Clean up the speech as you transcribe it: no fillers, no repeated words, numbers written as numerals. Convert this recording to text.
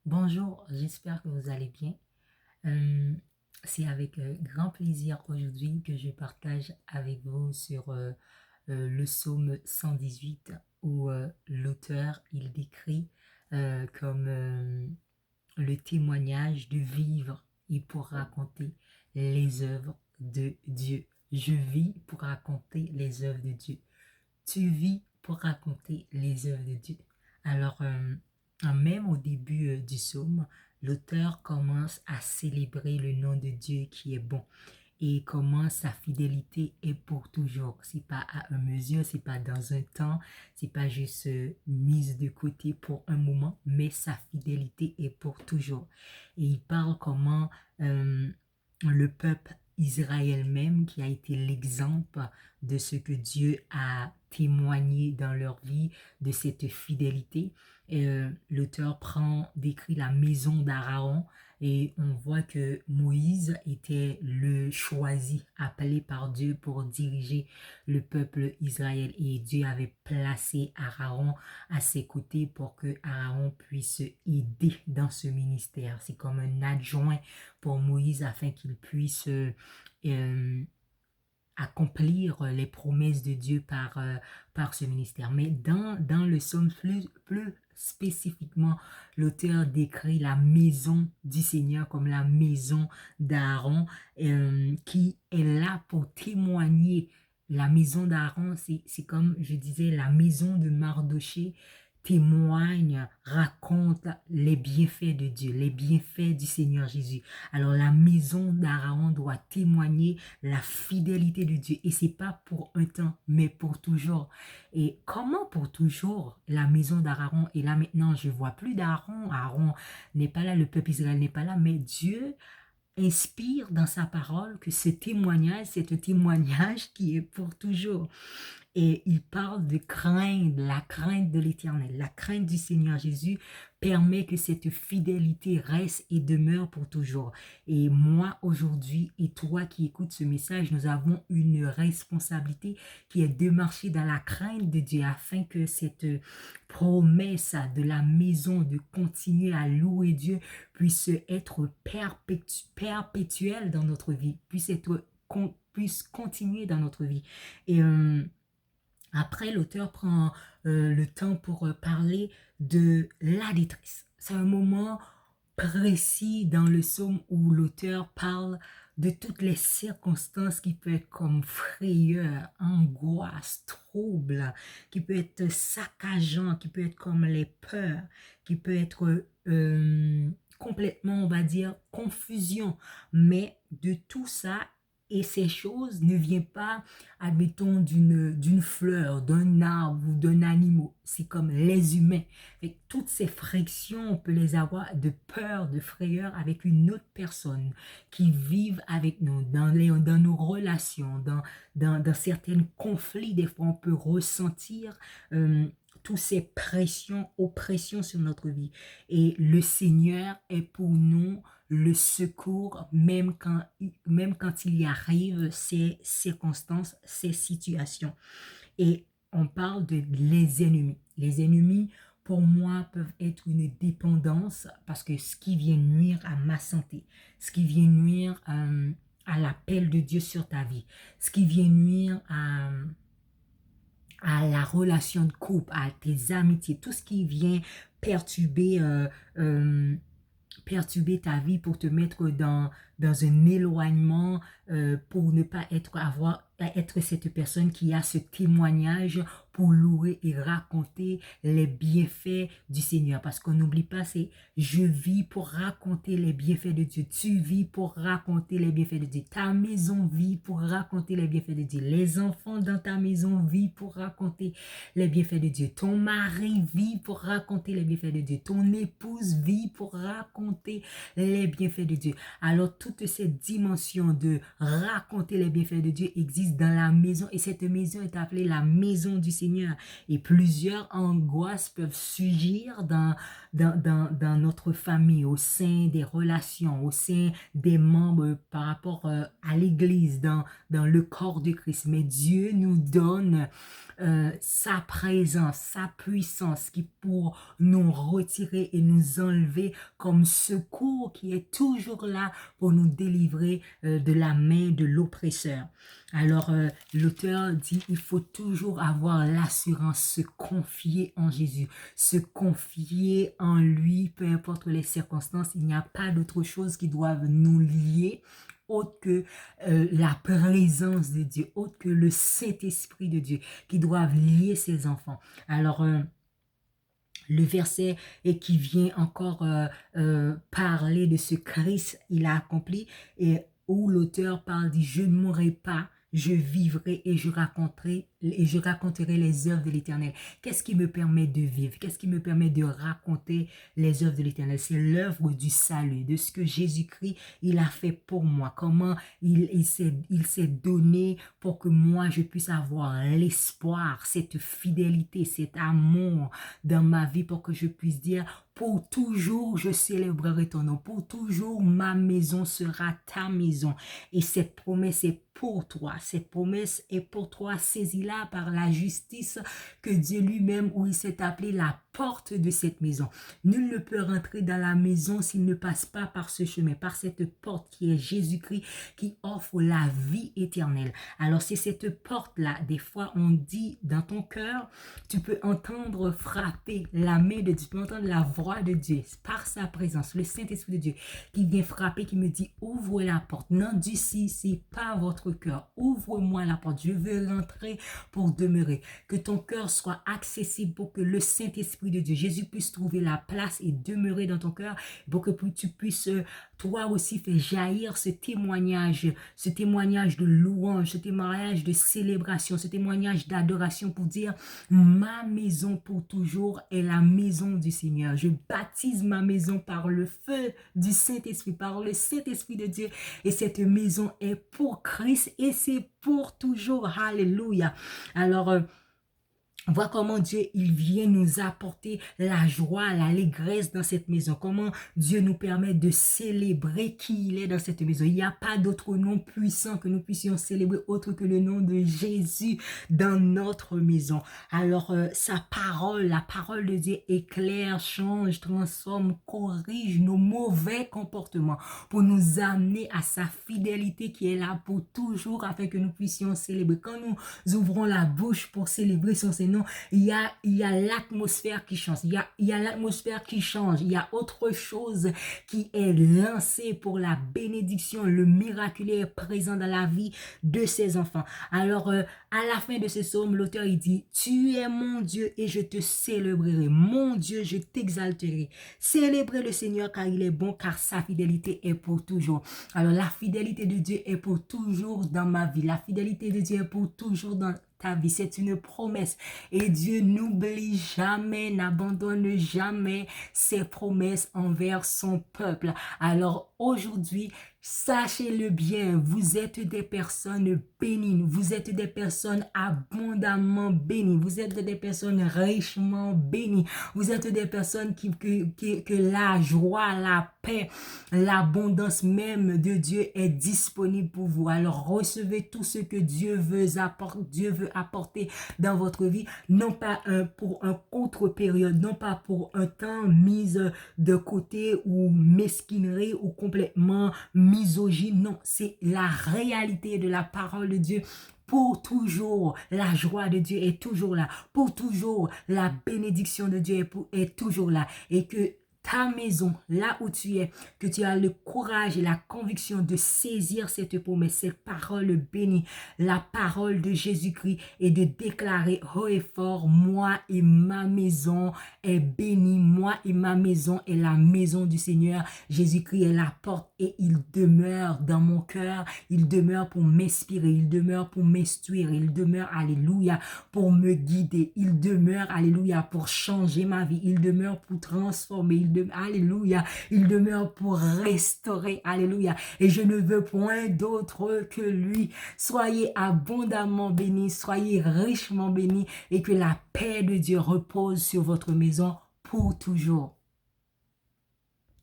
Bonjour, j'espère que vous allez bien. Euh, c'est avec grand plaisir aujourd'hui que je partage avec vous sur le psaume 118 où l'auteur il décrit comme le témoignage de vivre et pour raconter les œuvres de Dieu. Je vis pour raconter les œuvres de Dieu. Tu vis pour raconter les œuvres de Dieu. Alors, même au début du psaume, l'auteur commence à célébrer le nom de Dieu qui est bon et comment sa fidélité est pour toujours. C'est pas à une mesure, c'est pas dans un temps, c'est pas juste mise de côté pour un moment, mais sa fidélité est pour toujours. Et il parle comment le peuple Israël même, qui a été l'exemple de ce que Dieu a témoigné dans leur vie, de cette fidélité. L'auteur décrit la maison d'Aaron et on voit que Moïse était le choisi, appelé par Dieu pour diriger le peuple Israël. Et Dieu avait placé Aaron à ses côtés pour que Aaron puisse aider dans ce ministère. C'est comme un adjoint pour Moïse afin qu'il puisse euh, accomplir les promesses de Dieu par ce ministère. Mais dans le psaume plus spécifiquement, l'auteur décrit la maison du Seigneur comme la maison d'Aaron qui est là pour témoigner. La maison d'Aaron, c'est comme je disais, la maison de Mardoché témoigne, raconte les bienfaits de Dieu, les bienfaits du Seigneur Jésus. Alors la maison d'Aaron doit témoigner la fidélité de Dieu. Et c'est pas pour un temps, mais pour toujours. Et comment pour toujours la maison d'Aaron est là maintenant? Je vois plus d'Aaron. Aaron n'est pas là, le peuple Israël n'est pas là, mais Dieu inspire dans sa parole que ce témoignage, c'est un témoignage qui est pour toujours. Et il parle de craindre, la crainte de l'Éternel. La crainte du Seigneur Jésus permet que cette fidélité reste et demeure pour toujours. Et moi, aujourd'hui, et toi qui écoutes ce message, nous avons une responsabilité qui est de marcher dans la crainte de Dieu afin que cette promesse de la maison, de continuer à louer Dieu, puisse être perpétuelle dans notre vie, puisse continuer dans notre vie. Et après, l'auteur prend le temps pour parler de la détresse. C'est un moment précis dans le psaume où l'auteur parle de toutes les circonstances qui peuvent être comme frayeur, angoisse, trouble, qui peut être saccageant, qui peut être comme les peurs, qui peut être complètement, on va dire, confusion. Mais de tout ça, et ces choses ne viennent pas, admettons, d'une fleur, d'un arbre ou d'un animal. C'est comme les humains. Et toutes ces frictions, on peut les avoir de peur, de frayeur avec une autre personne qui vivent avec nous dans nos relations, dans certains conflits. Des fois, on peut ressentir toutes ces pressions, oppressions sur notre vie. Et le Seigneur est pour nous le secours, même quand il y arrive ces circonstances, ces situations. Et on parle de les ennemis. Les ennemis, pour moi, peuvent être une dépendance parce que ce qui vient nuire à ma santé, ce qui vient nuire à l'appel de Dieu sur ta vie, ce qui vient nuire à la relation de couple, à tes amitiés, tout ce qui vient perturber euh, perturber ta vie pour te mettre dans un éloignement, pour ne pas être cette personne qui a ce témoignage pour louer et raconter les bienfaits du Seigneur. Parce qu'on n'oublie pas, c'est je vis pour raconter les bienfaits de Dieu. Tu vis pour raconter les bienfaits de Dieu. Ta maison vit pour raconter les bienfaits de Dieu. Les enfants dans ta maison vivent pour raconter les bienfaits de Dieu. Ton mari vit pour raconter les bienfaits de Dieu. Ton épouse vit pour raconter les bienfaits de Dieu. Alors, toute cette dimension de raconter les bienfaits de Dieu existe disent dans la maison, et cette maison est appelée la maison du Seigneur. Et plusieurs angoisses peuvent surgir dans notre famille, au sein des relations, au sein des membres par rapport à l'Église, dans le corps de Christ. Mais Dieu nous donne sa présence, sa puissance qui pour nous retirer et nous enlever comme secours qui est toujours là pour nous délivrer de la main de l'oppresseur. Alors, l'auteur dit, il faut toujours avoir l'assurance, se confier en Jésus, se confier en lui, peu importe les circonstances. Il n'y a pas d'autre chose qui doivent nous lier autre que la présence de Dieu, autre que le Saint-Esprit de Dieu, qui doivent lier ses enfants. Alors, le verset qui vient encore parler de ce Christ, il a accompli, et où l'auteur parle, dit, je ne mourrai pas, je vivrai et je raconterai les œuvres de l'Éternel. Qu'est-ce qui me permet de vivre? Qu'est-ce qui me permet de raconter les œuvres de l'Éternel? C'est l'œuvre du salut, de ce que Jésus-Christ, il a fait pour moi. Comment il s'est donné pour que moi, je puisse avoir l'espoir, cette fidélité, cet amour dans ma vie, pour que je puisse dire, pour toujours, je célébrerai ton nom. Pour toujours, ma maison sera ta maison. Et cette promesse est pour toi. Cette promesse est pour toi. Saisis-la par la justice que Dieu lui-même, où il s'est appelé la porte de cette maison. Nul ne peut rentrer dans la maison s'il ne passe pas par ce chemin, par cette porte qui est Jésus-Christ, qui offre la vie éternelle. Alors, c'est cette porte-là. Des fois, on dit dans ton cœur, tu peux entendre frapper la main de Dieu, tu peux entendre la voix de Dieu par sa présence, le Saint-Esprit de Dieu qui vient frapper, qui me dit, ouvre la porte. Non, d'ici, c'est pas votre cœur. Ouvre-moi la porte. Je veux rentrer pour demeurer. Que ton cœur soit accessible pour que le Saint-Esprit de Dieu, Jésus, puisse trouver la place et demeurer dans ton cœur, pour que tu puisses toi aussi faire jaillir ce témoignage de louange, ce témoignage de célébration, ce témoignage d'adoration pour dire, ma maison pour toujours est la maison du Seigneur. Je baptise ma maison par le feu du Saint-Esprit, par le Saint-Esprit de Dieu, et cette maison est pour Christ et c'est pour toujours. Alléluia. Alors, vois comment Dieu, il vient nous apporter la joie, l'allégresse dans cette maison. Comment Dieu nous permet de célébrer qui il est dans cette maison. Il n'y a pas d'autre nom puissant que nous puissions célébrer autre que le nom de Jésus dans notre maison. Alors, sa parole, la parole de Dieu éclaire, change, transforme, corrige nos mauvais comportements pour nous amener à sa fidélité qui est là pour toujours afin que nous puissions célébrer. Quand nous ouvrons la bouche pour célébrer son Seigneur, non, il y a l'atmosphère qui change. Il y a l'atmosphère qui change. Il y a autre chose qui est lancée pour la bénédiction. Le miraculeux est présent dans la vie de ses enfants. Alors, à la fin de ce psaume, l'auteur, il dit, tu es mon Dieu et je te célébrerai. Mon Dieu, je t'exalterai. Célébrez le Seigneur car il est bon, car sa fidélité est pour toujours. Alors, la fidélité de Dieu est pour toujours dans ma vie. La fidélité de Dieu est pour toujours dans ta vie. C'est une promesse. Et Dieu n'oublie jamais, n'abandonne jamais ses promesses envers son peuple. Alors aujourd'hui, sachez-le bien, vous êtes des personnes bénies, vous êtes des personnes abondamment bénies, vous êtes des personnes richement bénies, vous êtes des personnes que la joie, la paix, l'abondance même de Dieu est disponible pour vous. Alors recevez tout ce que Dieu veut apporter dans votre vie, non pas pour un contre-période, non pas pour un temps mis de côté ou mesquinerie ou complètement misogyne. Non, c'est la réalité de la parole de Dieu. Pour toujours, la joie de Dieu est toujours là. Pour toujours, la bénédiction de Dieu est toujours là. Et que ta maison, là où tu es, que tu as le courage et la conviction de saisir cette promesse, cette parole bénie, la parole de Jésus-Christ, et de déclarer haut et fort, moi et ma maison est bénie, moi et ma maison est la maison du Seigneur. Jésus-Christ est la porte et il demeure dans mon cœur, il demeure pour m'inspirer, il demeure pour m'instruire, il demeure, alléluia, pour me guider, il demeure, alléluia, pour changer ma vie, il demeure pour transformer, il Alléluia. Il demeure pour restaurer. Alléluia. Et je ne veux point d'autre que lui. Soyez abondamment bénis, soyez richement bénis et que la paix de Dieu repose sur votre maison pour toujours.